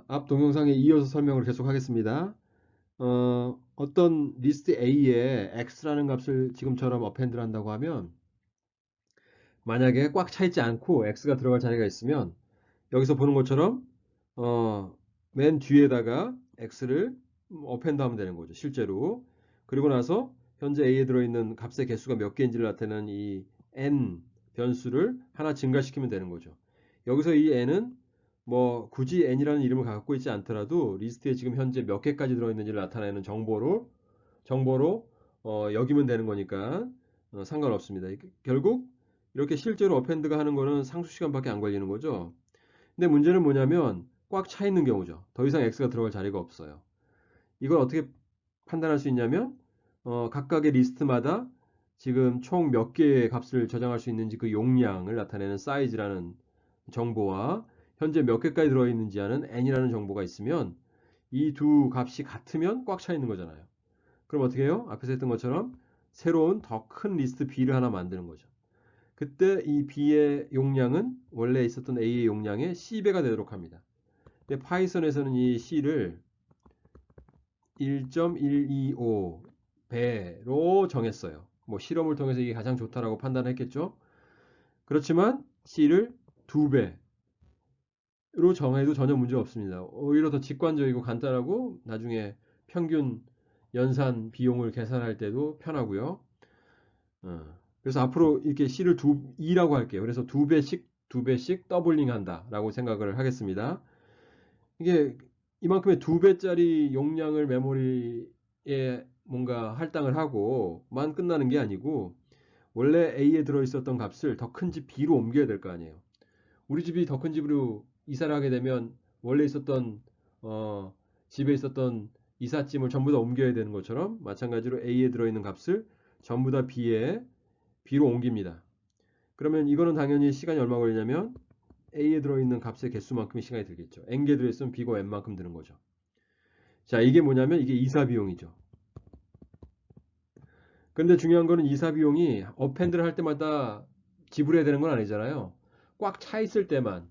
앞 동영상에 이어서 설명을 계속하겠습니다. 어떤 리스트 A에 x라는 값을 지금처럼 어펜드를 한다고 하면 만약에 꽉 차 있지 않고 x가 들어갈 자리가 있으면 여기서 보는 것처럼 어, 맨 뒤에다가 x를 어펜드 하면 되는 거죠. 실제로. 그리고 나서 현재 A에 들어있는 값의 개수가 몇 개인지를 나타내는 이 n 변수를 하나 증가시키면 되는 거죠. 여기서 이 n은 뭐 굳이 n이라는 이름을 갖고 있지 않더라도 리스트에 지금 현재 몇 개까지 들어있는지를 나타내는 정보로 여기면 되는 거니까 상관없습니다. 결국 이렇게 실제로 어펜드가 하는 거는 상수 시간밖에 안 걸리는 거죠. 근데 문제는 뭐냐면 꽉 차 있는 경우죠. 더 이상 x가 들어갈 자리가 없어요. 이걸 어떻게 판단할 수 있냐면 각각의 리스트마다 지금 총 몇 개의 값을 저장할 수 있는지 그 용량을 나타내는 사이즈라는 정보와 현재 몇 개까지 들어있는지 하는 n이라는 정보가 있으면 이 두 값이 같으면 꽉 차 있는 거잖아요. 그럼 어떻게 해요? 앞에서 했던 것처럼 새로운 더 큰 리스트 B를 하나 만드는 거죠. 그때 이 B의 용량은 원래 있었던 A의 용량의 C배가 되도록 합니다. 근데 파이썬에서는 이 C를 1.125배로 정했어요. 뭐 실험을 통해서 이게 가장 좋다라고 판단했겠죠. 그렇지만 C를 2배로 정해도 전혀 문제 없습니다. 오히려 더 직관적이고 간단하고 나중에 평균 연산 비용을 계산할 때도 편하고요. 그래서 앞으로 이렇게 C를 2라고 할게요. 그래서 2배씩 더블링 한다라고 생각을 하겠습니다. 이게 이만큼의 2배짜리 용량을 메모리에 뭔가 할당을 하고만 끝나는 게 아니고 원래 A에 들어있었던 값을 더 큰 집 B로 옮겨야 될 거 아니에요. 우리 집이 더 큰 집으로 이사를 하게 되면 원래 있었던 어, 집에 있었던 이삿짐을 전부 다 옮겨야 되는 것처럼 마찬가지로 A에 들어있는 값을 전부 다 B로 옮깁니다. 그러면 이거는 당연히 시간이 얼마 걸리냐면 A에 들어있는 값의 개수만큼의 시간이 들겠죠. N개 들어있으면 B가 N만큼 드는 거죠. 자, 이게 뭐냐면 이게 이사 비용이죠. 근데 중요한 거는 이사 비용이 어펜드를 할 때마다 지불해야 되는 건 아니잖아요. 꽉 차 있을 때만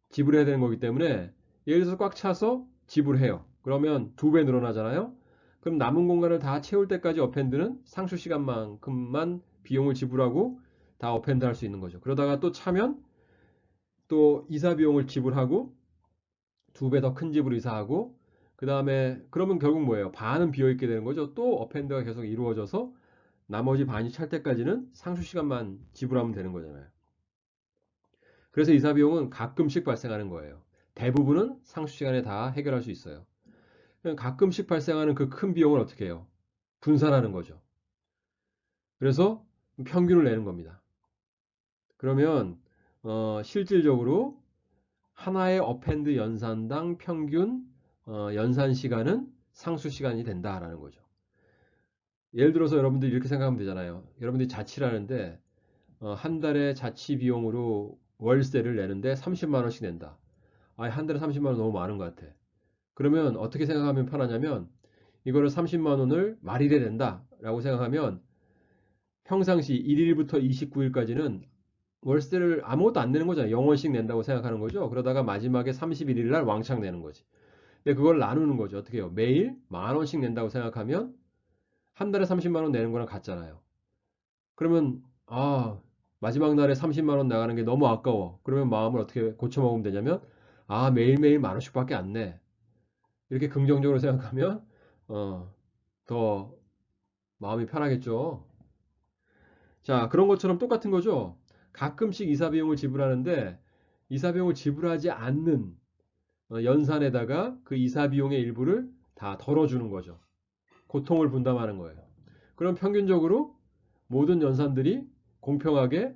지불해야 되는 거기 때문에 예를 들어서 꽉 차서 지불해요. 그러면 2배 늘어나잖아요. 그럼 남은 공간을 다 채울 때까지 어펜드는 상수 시간만큼만 비용을 지불하고 다 어펜드 할 수 있는 거죠. 그러다가 또 차면 또 이사 비용을 지불하고 2배 더 큰 집으로 이사하고 그 다음에 그러면 결국 뭐예요? 반은 비어있게 되는 거죠. 또 어펜드가 계속 이루어져서 나머지 반이 찰 때까지는 상수 시간만 지불하면 되는 거잖아요. 그래서 이사 비용은 가끔씩 발생하는 거예요. 대부분은 상수 시간에 다 해결할 수 있어요. 가끔씩 발생하는 그 큰 비용을 어떻게 해요? 분산하는 거죠. 그래서 평균을 내는 겁니다. 그러면 실질적으로 하나의 어펜드 연산당 평균 연산 시간은 상수 시간이 된다라는 거죠. 예를 들어서 여러분들이 이렇게 생각하면 되잖아요. 여러분들이 자취를 하는데 한 달에 자취 비용으로 월세를 내는데 30만 원씩 낸다. 아, 한 달에 30만 원 너무 많은 것 같아. 그러면 어떻게 생각하면 편하냐면 이거를 30만 원을 말일에 낸다라고 생각하면 평상시 1일부터 29일까지는 월세를 아무것도 안 내는 거잖아요. 0원씩 낸다고 생각하는 거죠. 그러다가 마지막에 31일 날 왕창 내는 거지. 근데 그걸 나누는 거죠. 어떻게 해요? 매일 만 원씩 낸다고 생각하면 한 달에 30만 원 내는 거랑 같잖아요. 그러면 마지막 날에 30만 원 나가는 게 너무 아까워. 그러면 마음을 어떻게 고쳐 먹으면 되냐면 매일매일 만 원씩밖에 안 내. 이렇게 긍정적으로 생각하면 더 마음이 편하겠죠. 자, 그런 것처럼 똑같은 거죠. 가끔씩 이사 비용을 지불하는데 이사 비용을 지불하지 않는 연산에다가 그 이사 비용의 일부를 다 덜어주는 거죠. 고통을 분담하는 거예요. 그럼 평균적으로 모든 연산들이 공평하게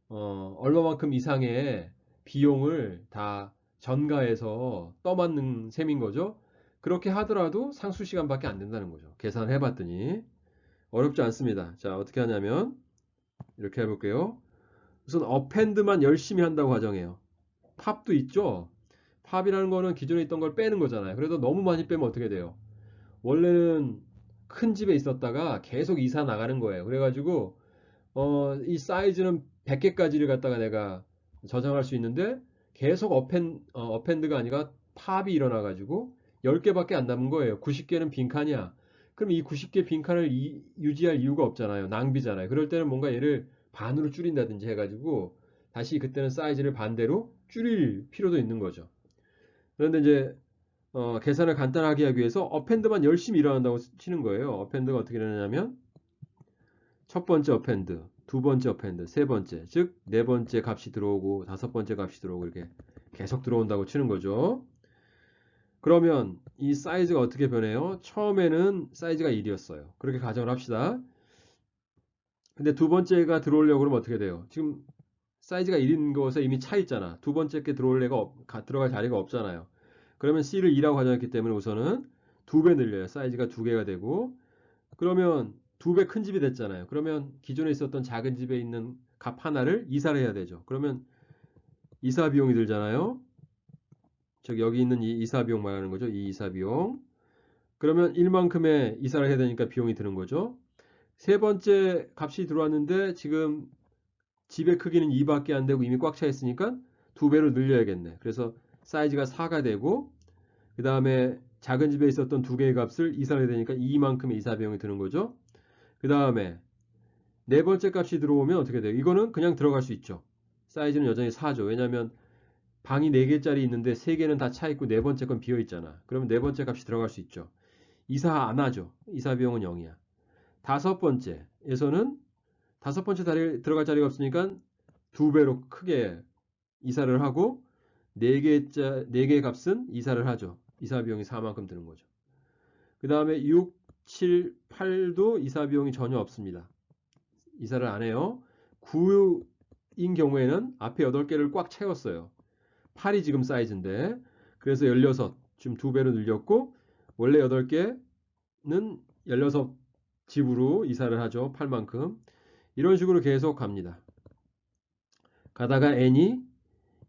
얼마만큼 이상의 비용을 다 전가해서 떠맞는 셈인 거죠. 그렇게 하더라도 상수 시간밖에 안 된다는 거죠. 계산을 해봤더니 어렵지 않습니다. 자, 어떻게 하냐면 이렇게 해볼게요. 우선 어펜드만 열심히 한다고 가정해요. 팝도 있죠. 팝이라는 거는 기존에 있던 걸 빼는 거잖아요. 그래도 너무 많이 빼면 어떻게 돼요? 원래는 큰 집에 있었다가 계속 이사 나가는 거예요. 그래가지고 이 사이즈는 100개까지를 갖다가 내가 저장할 수 있는데 계속 어펜드가 아니라 팝이 일어나가지고 10개밖에 안 남은 거예요. 90개는 빈칸이야. 그럼 이 90개 빈칸을 유지할 이유가 없잖아요. 낭비잖아요. 그럴 때는 뭔가 얘를 반으로 줄인다든지 해가지고 다시 그때는 사이즈를 반대로 줄일 필요도 있는 거죠. 그런데 이제 계산을 간단하게 하기 위해서 어펜드만 열심히 일어난다고 치는 거예요. 어펜드가 어떻게 되냐면 첫 번째 어펜드, 두 번째 어펜드, 세 번째, 즉 네 번째 값이 들어오고 다섯 번째 값이 들어오고 이렇게 계속 들어온다고 치는 거죠. 그러면 이 사이즈가 어떻게 변해요? 처음에는 사이즈가 1이었어요. 그렇게 가정을 합시다. 근데 두 번째가 들어오려고 그러면 어떻게 돼요? 지금 사이즈가 1인 것에 이미 차 있잖아. 두 번째 게 들어갈 자리가 없잖아요. 그러면 C를 2라고 가정했기 때문에 우선은 두 배 늘려요. 사이즈가 두 개가 되고 그러면 두 배 큰 집이 됐잖아요. 그러면 기존에 있었던 작은 집에 있는 값 하나를 이사를 해야 되죠. 그러면 이사 비용이 들잖아요. 여기 있는 이 이사 비용 말하는 거죠. 이 이사 비용. 그러면 1만큼의 이사를 해야 되니까 비용이 드는 거죠. 세 번째 값이 들어왔는데 지금 집의 크기는 2밖에 안 되고 이미 꽉 차 있으니까 두 배로 늘려야겠네. 그래서 사이즈가 4가 되고 그 다음에 작은 집에 있었던 두 개의 값을 이사를 해야 되니까 2만큼의 이사 비용이 드는 거죠. 그 다음에 네 번째 값이 들어오면 어떻게 돼요? 이거는 그냥 들어갈 수 있죠. 사이즈는 여전히 4죠. 왜냐하면 방이 4개짜리 있는데 3개는 다 차 있고 네 번째 건 비어 있잖아. 그러면 네 번째 값이 들어갈 수 있죠. 이사 안 하죠. 이사 비용은 0이야. 다섯 번째에서는 다섯 번째 들어갈 자리가 없으니까 두 배로 크게 이사를 하고 네 개의 값은 이사를 하죠. 이사 비용이 4만큼 드는 거죠. 그 다음에 6, 7, 8도 이사 비용이 전혀 없습니다. 이사를 안 해요. 9인 경우에는 앞에 8개를 꽉 채웠어요. 8이 지금 사이즈인데 그래서 16 지금 두 배로 늘렸고 원래 8개는 16 집으로 이사를 하죠. 8만큼. 이런 식으로 계속 갑니다. 가다가 n이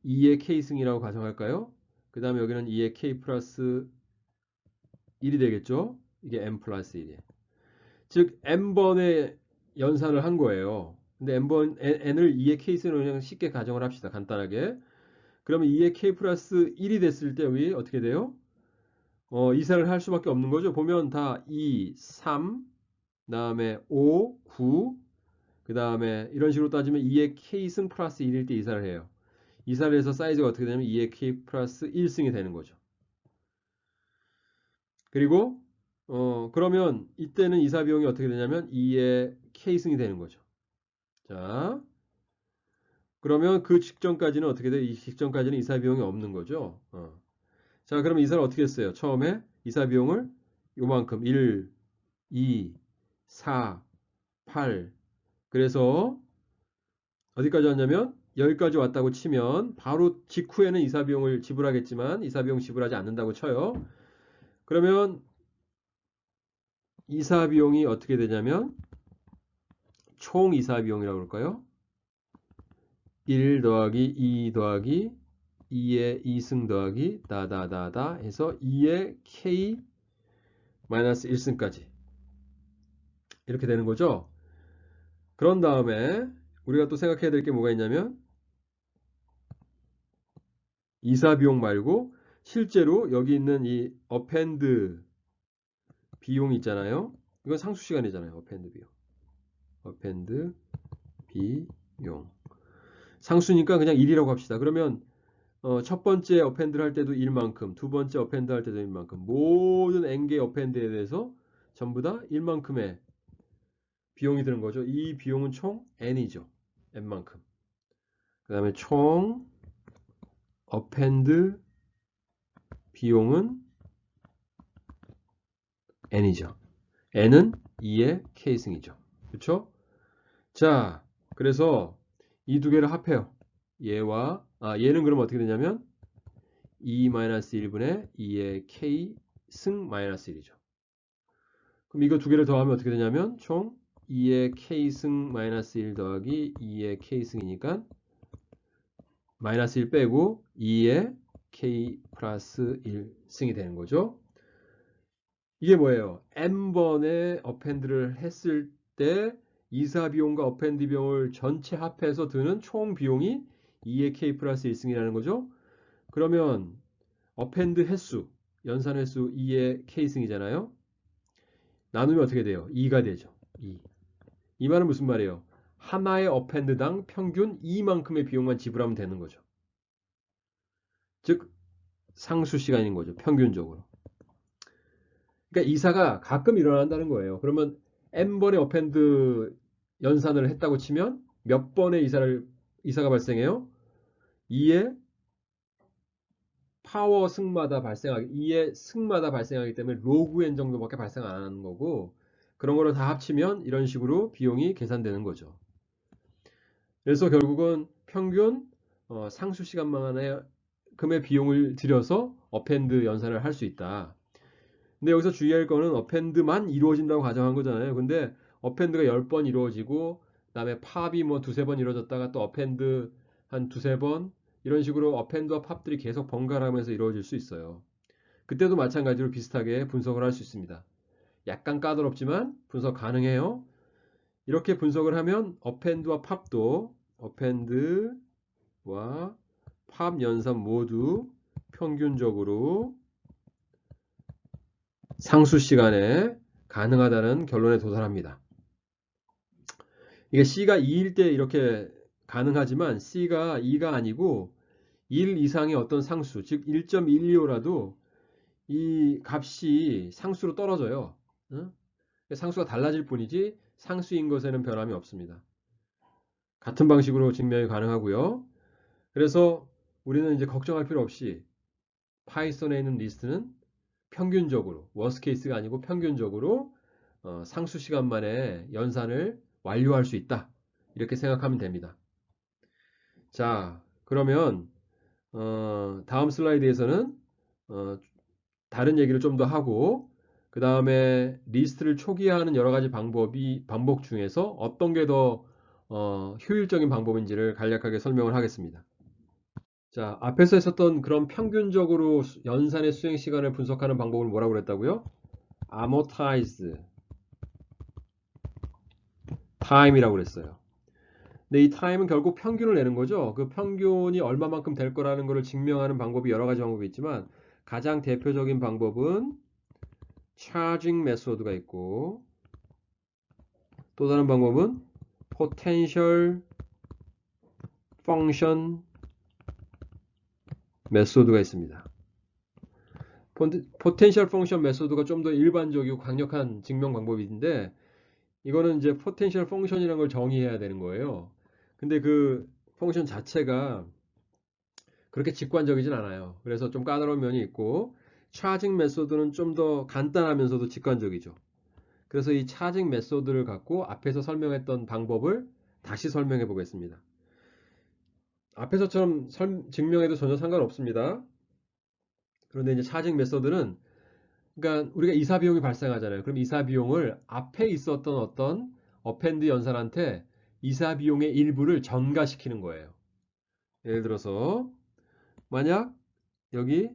2의 k승이라고 가정할까요? 그 다음에 여기는 2의 k 플러스 1이 되겠죠? 이게 n 플러스 1이에요. 즉 n번의 연산을 한 거예요. 근데 n을 2의 k승으로 그냥 쉽게 가정을 합시다. 간단하게. 그러면 2의 k 플러스 1이 됐을 때 여기 어떻게 돼요? 이사를 할 수밖에 없는 거죠. 보면 다 2, 3, 그 다음에 5, 9, 그 다음에 이런 식으로 따지면 2의 k승 플러스 1일 때 이사를 해요. 이사를 해서 사이즈가 어떻게 되냐면 2의 k 플러스 1승이 되는 거죠. 그리고 그러면 이때는 이사 비용이 어떻게 되냐면 2의 k승이 되는 거죠. 자, 그러면 그 직전까지는 어떻게 돼? 이 직전까지는 이사 비용이 없는 거죠. 자, 그럼 이사를 어떻게 했어요? 처음에 이사 비용을 요만큼 1, 2, 4, 8 그래서 어디까지 왔냐면 여기까지 왔다고 치면 바로 직후에는 이사 비용을 지불하겠지만 이사 비용 지불하지 않는다고 쳐요. 그러면 이사 비용이 어떻게 되냐면 총 이사 비용이라고 그럴까요? 1 더하기 2 더하기 2의 2승 더하기 다다다다 해서 2의 k 마이너스 1승까지 이렇게 되는 거죠. 그런 다음에 우리가 또 생각해야 될 게 뭐가 있냐면 이사 비용 말고 실제로 여기 있는 이 어펜드 비용이 있잖아요. 이건 상수 시간이잖아요. 어펜드 비용. 어펜드 비용. 상수니까 그냥 1이라고 합시다. 그러면 첫 번째 어펜드를 할 때도 1만큼, 두 번째 어펜드 할 때도 1만큼, 모든 n개의 어펜드에 대해서 전부 다 1만큼의 비용이 드는 거죠. 이 비용은 총 n이죠. n만큼. 그 다음에 총 어펜드 비용은 n이죠. n은 2의 k승이죠. 그렇죠? 자, 그래서 이 두 개를 합해요. 얘는 그럼 어떻게 되냐면 2-1분의 2의 k 승 마이너스 1이죠. 그럼 이거 두 개를 더하면 어떻게 되냐면 총 2의 k승 마이너스 1 더하기 2의 k승이니까 마이너스 1 빼고 2의 k 플러스 1승이 되는 거죠. 이게 뭐예요? n번의 어펜드를 했을 때 이사 비용과 어펜드 비용을 전체 합해서 드는 총 비용이 2의 k 플러스 1승이라는 거죠. 그러면 어펜드 횟수, 연산 횟수 2의 K승이잖아요. 나누면 어떻게 돼요? 2가 되죠. 2. 이 말은 무슨 말이에요? 하나의 어펜드당 평균 2만큼의 비용만 지불하면 되는 거죠. 즉 상수 시간인 거죠. 평균적으로. 그러니까 이사가 가끔 일어난다는 거예요. 그러면 n번의 어펜드 연산을 했다고 치면 몇 번의 이사가 발생해요? 2의 파워 승마다 발생하기, 2의 승마다 발생하기 때문에 로그 n 정도밖에 발생 안 하는 거고, 그런 거를 다 합치면 이런 식으로 비용이 계산되는 거죠. 그래서 결국은 평균 상수 시간만에 금의 비용을 들여서 어펜드 연산을 할 수 있다. 근데 여기서 주의할 거는 어펜드만 이루어진다고 가정한 거잖아요. 근데 어펜드가 10번 이루어지고 그다음에 팝이 뭐 두세 번 이루어졌다가 또 어펜드 한 두세 번 이런 식으로 어펜드와 팝들이 계속 번갈아가면서 이루어질 수 있어요. 그때도 마찬가지로 비슷하게 분석을 할 수 있습니다. 약간 까다롭지만 분석 가능해요. 이렇게 분석을 하면 어펜드와 팝도 어펜드와 팝 연산 모두 평균적으로 상수 시간에 가능하다는 결론에 도달합니다. 이게 C가 2일 때 이렇게 가능하지만 C가 2가 아니고 1 이상의 어떤 상수, 즉 1.125라도 이 값이 상수로 떨어져요. 상수가 달라질 뿐이지 상수인 것에는 변함이 없습니다. 같은 방식으로 증명이 가능하고요. 그래서 우리는 이제 걱정할 필요 없이 파이썬에 있는 리스트는 평균적으로, 워스트 케이스가 아니고 평균적으로 상수 시간 만에 연산을 완료할 수 있다. 이렇게 생각하면 됩니다. 자, 그러면 다음 슬라이드에서는 어, 다른 얘기를 좀 더 하고 그 다음에 리스트를 초기화하는 여러 가지 방법 중에서 어떤 게 더 효율적인 방법인지를 간략하게 설명을 하겠습니다. 자, 앞에서 했었던 그런 평균적으로 연산의 수행 시간을 분석하는 방법을 뭐라고 그랬다고요? amortize time이라고 그랬어요. 근데 이 time은 결국 평균을 내는 거죠. 그 평균이 얼마만큼 될 거라는 것을 증명하는 방법이 여러 가지 방법이 있지만 가장 대표적인 방법은 charging method가 있고 또 다른 방법은 potential function method가 있습니다. potential function method가 좀 더 일반적이고 강력한 증명 방법인데 이거는 이제 potential function이라는 걸 정의해야 되는 거예요. 근데 그 펑션 자체가 그렇게 직관적이진 않아요. 그래서 좀 까다로운 면이 있고 차징 메소드는 좀 더 간단하면서도 직관적이죠. 그래서 이 차징 메소드를 갖고 앞에서 설명했던 방법을 다시 설명해 보겠습니다. 앞에서처럼 증명해도 전혀 상관없습니다. 그런데 이제 차징 메소드는 그러니까 우리가 이사 비용이 발생하잖아요. 그럼 이사 비용을 앞에 있었던 어떤 어펜드 연산한테 이사 비용의 일부를 전가시키는 거예요. 예를 들어서 만약 여기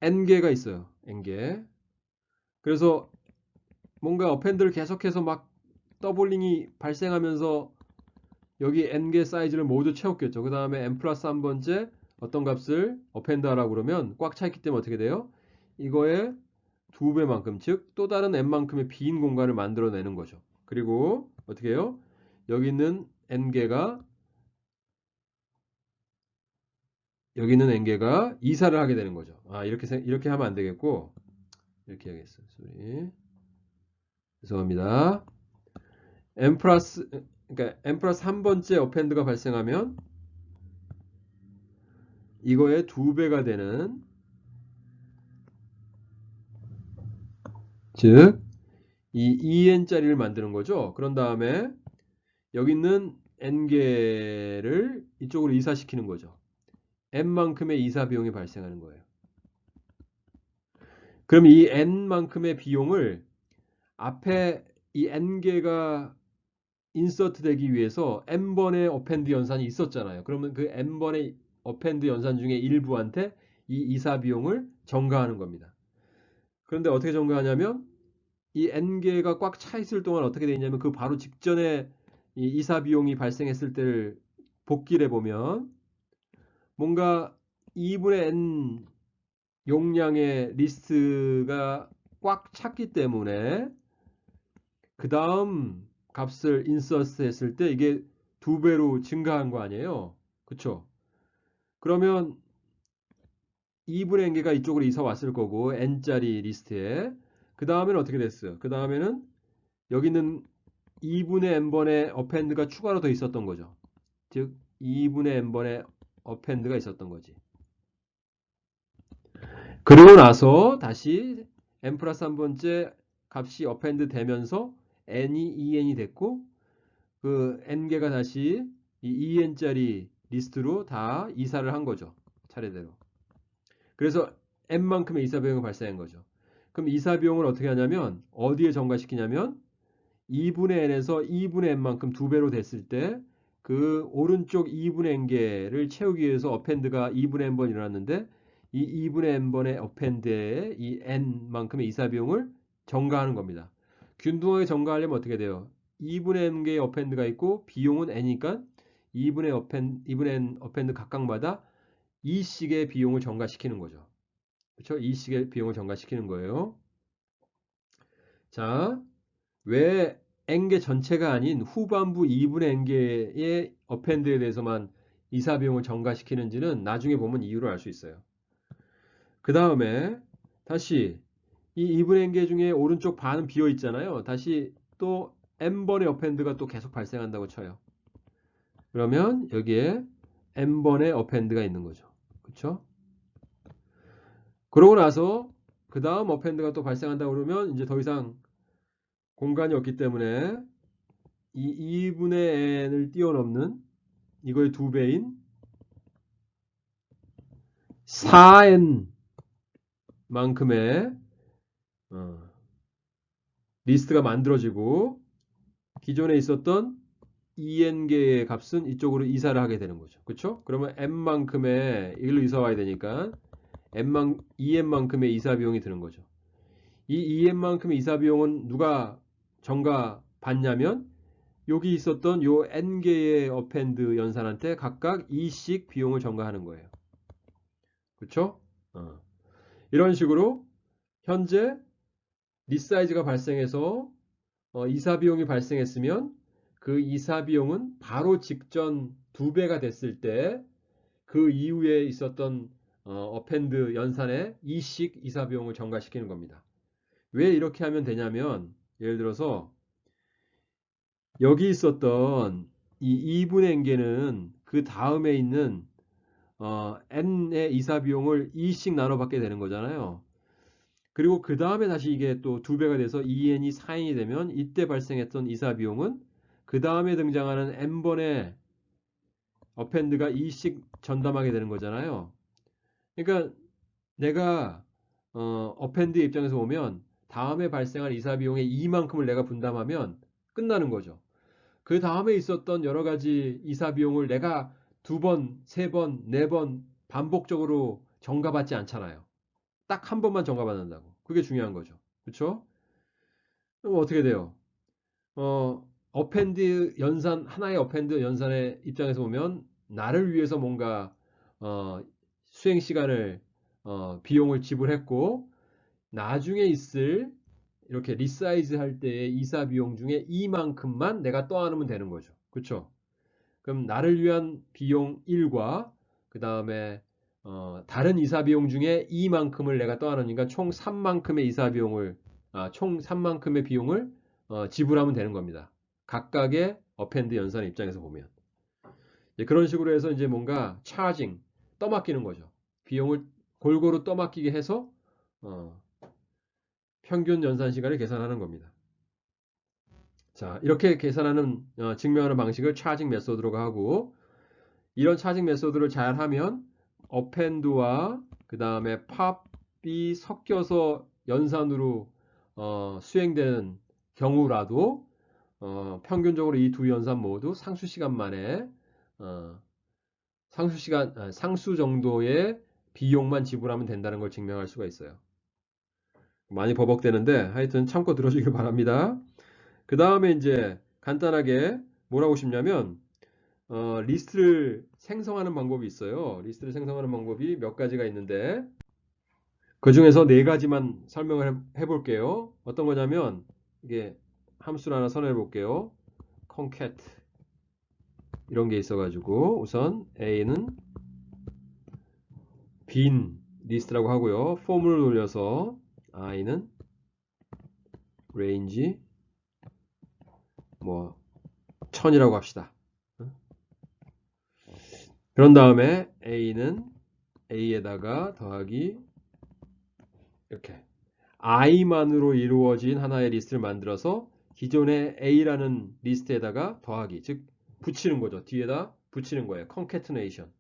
n개가 있어요. n개. 그래서 뭔가 어펜드를 계속해서 막 더블링이 발생하면서 여기 n개 사이즈를 모두 채웠겠죠. 그 다음에 n 플러스 한 번째 어떤 값을 어펜드 하라고 그러면 꽉 차 있기 때문에 어떻게 돼요? 이거의 2배만큼, 즉 또 다른 n만큼의 빈 공간을 만들어내는 거죠. 그리고 어떻게 해요? 여기 있는 n개가 이사를 하게 되는 거죠. 아, 이렇게 하면 안 되겠고 이렇게 해야겠어요. 소리. 죄송합니다. n 플러스 그러니까 n 플러스 한 번째 어펜드가 발생하면 이거의 2배가 되는 즉 이 2n짜리를 만드는 거죠. 그런 다음에 여기 있는 n개를 이쪽으로 이사시키는 거죠. n만큼의 이사 비용이 발생하는 거예요. 그럼 이 n만큼의 비용을 앞에 이 n개가 인서트 되기 위해서 n번의 어펜드 연산이 있었잖아요. 그러면 그 n번의 어펜드 연산 중에 일부한테 이 이사 비용을 전가하는 겁니다. 그런데 어떻게 전가하냐면 이 n개가 꽉 차 있을 동안 어떻게 되냐면 그 바로 직전에 이 이사 비용이 발생했을 때를 복기를 해보면 뭔가 2분의 n 용량의 리스트가 꽉 찼기 때문에 그 다음 값을 인서트 했을 때 이게 2배로 증가한 거 아니에요? 그쵸? 그러면 2분의 n개가 이쪽으로 이사 왔을 거고 n짜리 리스트에 그 다음에는 어떻게 됐어요? 그 다음에는 여기 있는 2분의 n번의 어펜드가 추가로 더 있었던 거죠. 즉 2분의 n번의 어펜드가 있었던 거지. 그리고 나서 다시 n 플러스 한 번째 값이 어펜드 되면서 n이 2n이 됐고 그 n개가 다시 이 2n짜리 리스트로 다 이사를 한 거죠. 차례대로. 그래서 n만큼의 이사 비용이 발생한 거죠. 그럼 이사 비용을 어떻게 하냐면 어디에 전가시키냐면 2분의 n에서 2분의 n만큼 2배로 됐을 때 그 오른쪽 2분의 n개를 채우기 위해서 어펜드가 2분의 n번 일어났는데 이 2분의 n번의 어펜드에 이 n만큼의 이사 비용을 전가하는 겁니다. 균등하게 전가하려면 어떻게 돼요? 2분의 n개의 어펜드가 있고 비용은 n이니까 2분의 n 어펜드 각각마다 2씩의 비용을 전가시키는 거죠. 그렇죠? 2씩의 비용을 전가시키는 거예요. 자, 왜 n개 전체가 아닌 후반부 2분의 n개의 어펜드에 대해서만 이사 비용을 전가시키는지는 나중에 보면 이유를 알 수 있어요. 그 다음에 다시 이 2분의 n개 중에 오른쪽 반은 비어 있잖아요. 다시 또 n번의 어펜드가 또 계속 발생한다고 쳐요. 그러면 여기에 n번의 어펜드가 있는 거죠. 그렇죠? 그러고 나서 그 다음 어펜드가 또 발생한다고 그러면 이제 더 이상 공간이 없기 때문에 이 2분의 n을 뛰어넘는 이거의 2배인 4n 만큼의 리스트가 만들어지고 기존에 있었던 2n개의 값은 이쪽으로 이사를 하게 되는 거죠. 그렇죠? 그러면 n만큼의 이걸로 이사 와야 되니까 2n만큼의 이사 비용이 드는 거죠. 이 2n만큼의 이사 비용은 누가 전가 받냐면 여기 있었던 요 n개의 어펜드 연산한테 각각 2씩 비용을 전가하는 거예요. 그렇죠? 이런 식으로 현재 리사이즈가 발생해서 이사 비용이 발생했으면 그 이사 비용은 바로 직전 2배가 됐을 때 그 이후에 있었던 어펜드 연산에 2씩 이사 비용을 전가시키는 겁니다. 왜 이렇게 하면 되냐면 예를 들어서 여기 있었던 이 2분의 n개는 그 다음에 있는 n의 이사 비용을 2씩 나눠 받게 되는 거잖아요. 그리고 그 다음에 다시 이게 또 2배가 돼서 2n이 4n이 되면 이때 발생했던 이사 비용은 그 다음에 등장하는 n번의 어펜드가 2씩 전담하게 되는 거잖아요. 그러니까 내가 어펜드 입장에서 보면 다음에 발생할 이사 비용의 2만큼을 내가 분담하면 끝나는 거죠. 그 다음에 있었던 여러 가지 이사 비용을 내가 2번, 3번, 4번 반복적으로 전가받지 않잖아요. 딱 한 번만 전가받는다고. 그게 중요한 거죠. 그렇죠? 그럼 어떻게 돼요? 어펜드 연산 하나의 어펜드 연산의 입장에서 보면 나를 위해서 뭔가 수행 시간을 비용을 지불했고 나중에 있을 이렇게 리사이즈 할 때의 이사 비용 중에 이만큼만 내가 떠안으면 되는 거죠. 그렇죠? 그럼 나를 위한 비용 1과 그 다음에 다른 이사 비용 중에 이만큼을 내가 떠안으니까 총 3만큼의 이사 비용을 총 3만큼의 비용을 지불하면 되는 겁니다. 각각의 어펜드 연산 입장에서 보면 그런 식으로 해서 이제 뭔가 차징 떠맡기는 거죠. 비용을 골고루 떠맡기게 해서 어, 평균 연산 시간을 계산하는 겁니다. 자, 이렇게 계산하는 증명하는 방식을 차징 메소드라고 하고 이런 차징 메소드를 잘 하면 어펜드와 그 다음에 팝이 섞여서 연산으로 수행되는 경우라도 평균적으로 이 두 연산 모두 상수 시간 만에 상수 정도의 비용만 지불하면 된다는 걸 증명할 수가 있어요. 많이 버벅대는데 하여튼 참고 들어주길 바랍니다. 그 다음에 이제 간단하게 뭘 하고 싶냐면 리스트를 생성하는 방법이 있어요. 리스트를 생성하는 방법이 몇 가지가 있는데 그 중에서 네 가지만 설명을 해볼게요. 어떤 거냐면 이게 함수를 하나 선언해 볼게요. concat 이런 게 있어가지고 우선 A는 빈 리스트라고 하고요. 폼을 돌려서 I는 range 뭐 1000이라고 합시다. 그런 다음에 A는 A에다가 더하기 이렇게 I만으로 이루어진 하나의 리스트를 만들어서 기존의 A라는 리스트에다가 더하기 즉 붙이는 거죠. 뒤에다 붙이는 거예요. concatenation.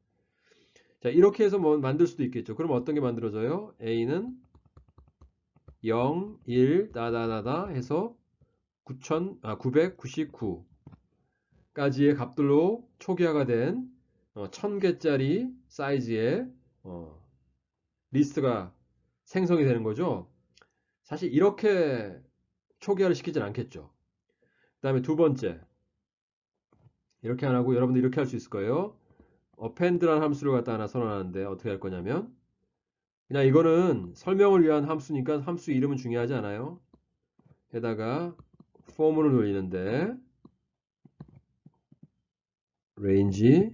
자, 이렇게 해서 뭐 만들 수도 있겠죠. 그럼 어떤 게 만들어져요? A는 0, 1, 다다다다 해서 999까지의 값들로 초기화가 된 1000개짜리 사이즈의 어, 리스트가 생성이 되는 거죠. 사실 이렇게 초기화를 시키진 않겠죠. 그 다음에 두 번째, 이렇게 안 하고 여러분들 이렇게 할 수 있을 거예요. append라는 함수를 갖다 하나 선언하는데 어떻게 할 거냐면 그냥 이거는 설명을 위한 함수니까 함수 이름은 중요하지 않아요. 게다가 form을 돌리는데 range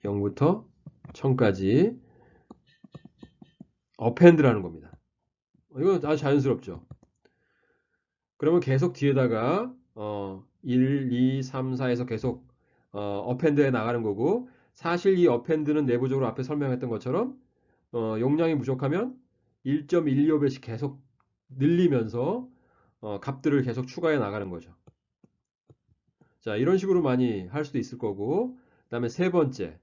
0부터 1000까지 append라는 겁니다. 이건 아주 자연스럽죠. 그러면 계속 뒤에다가 1, 2, 3, 4에서 계속 append에 나가는 거고 사실 이 append는 내부적으로 앞에 설명했던 것처럼 용량이 부족하면 1.125배씩 계속 늘리면서 값들을 계속 추가해 나가는 거죠. 자, 이런 식으로 많이 할 수도 있을 거고 그 다음에 세 번째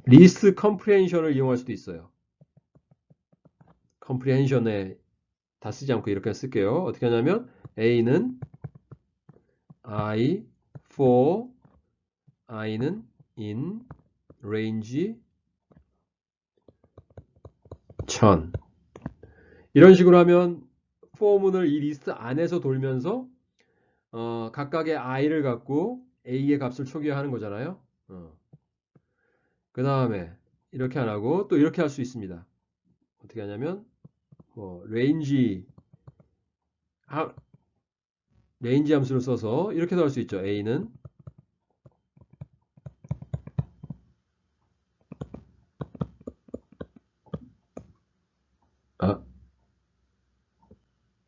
리스트 컴프레hension을 이용할 수도 있어요. 컴프레hension에 다 쓰지 않고 이렇게 쓸게요. 어떻게 하냐면 A는 I for I는 in range 1000 이런 식으로 하면 for문을 이 리스트 안에서 돌면서 각각의 i를 갖고 a의 값을 초기화하는 거잖아요. 그 다음에 이렇게 안 하고 또 이렇게 할 수 있습니다. 어떻게 하냐면 뭐 range 함수를 써서 이렇게도 할 수 있죠. a는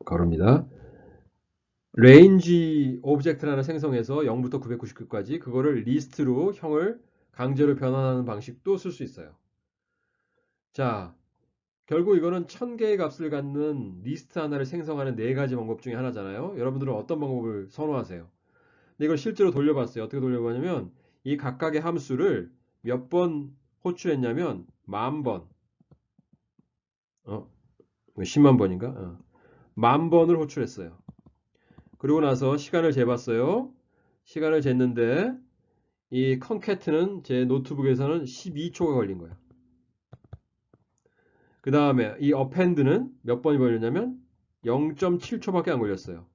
가로입니다. range 오브젝트를 하나 생성해서 0부터 999까지 그거를 리스트로 형을 강제로 변환하는 방식도 쓸 수 있어요. 자, 결국 이거는 1000개의 값을 갖는 리스트 하나를 생성하는 네 가지 방법 중에 하나잖아요. 여러분들은 어떤 방법을 선호하세요? 근데 이걸 실제로 돌려봤어요. 어떻게 돌려봤냐면 이 각각의 함수를 몇 번 호출했냐면 10,000번, 10만 번인가? 10,000번을 호출했어요. 그리고 나서 시간을 재봤어요. 시간을 쟀는데 이 컨캐트는 제 노트북에서는 12초가 걸린 거예요. 그 다음에 이 append는 몇 번이 걸렸냐면 0.7초밖에 안 걸렸어요.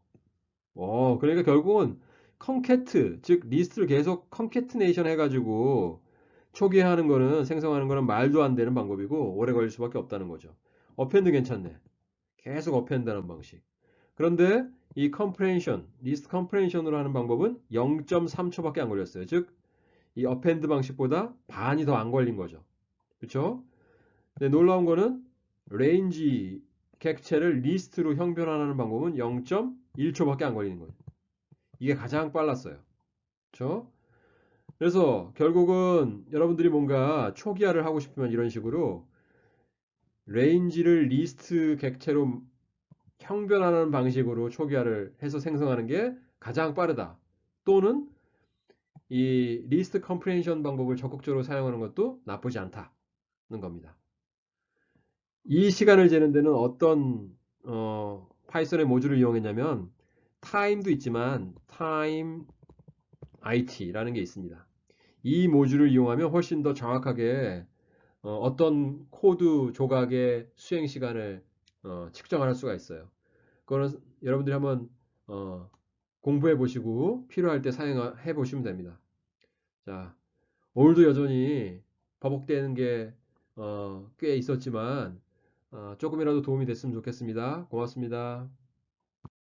그러니까 결국은 컨캐트, 즉 리스트를 계속 컨캐트네이션 해가지고 초기화하는 거는 생성하는 거는 말도 안 되는 방법이고 오래 걸릴 수밖에 없다는 거죠. append 괜찮네. 계속 append 하는 방식. 그런데 이 comprehension, 리스트 comprehension으로 하는 방법은 0.3초밖에 안 걸렸어요. 즉 이 append 방식보다 반이 더 안 걸린 거죠. 그렇죠? 근데 놀라운 거는 range 객체를 리스트로 형변하는 방법은 0.1초밖에 안 걸리는 거예요. 이게 가장 빨랐어요. 그렇죠? 그래서 결국은 여러분들이 뭔가 초기화를 하고 싶으면 이런 식으로 range를 리스트 객체로 형변하는 방식으로 초기화를 해서 생성하는 게 가장 빠르다. 또는 이 리스트 컴프레hension 방법을 적극적으로 사용하는 것도 나쁘지 않다는 겁니다. 이 시간을 재는 데는 어떤 파이썬의 모듈을 이용했냐면 time도 있지만 time it라는 게 있습니다. 이 모듈을 이용하면 훨씬 더 정확하게 어떤 코드 조각의 수행 시간을 측정할 수가 있어요. 그거는 여러분들이 한번 공부해 보시고 필요할 때 사용해 보시면 됩니다. 자, 오늘도 여전히 버벅대는 게 꽤 있었지만 조금이라도 도움이 됐으면 좋겠습니다. 고맙습니다.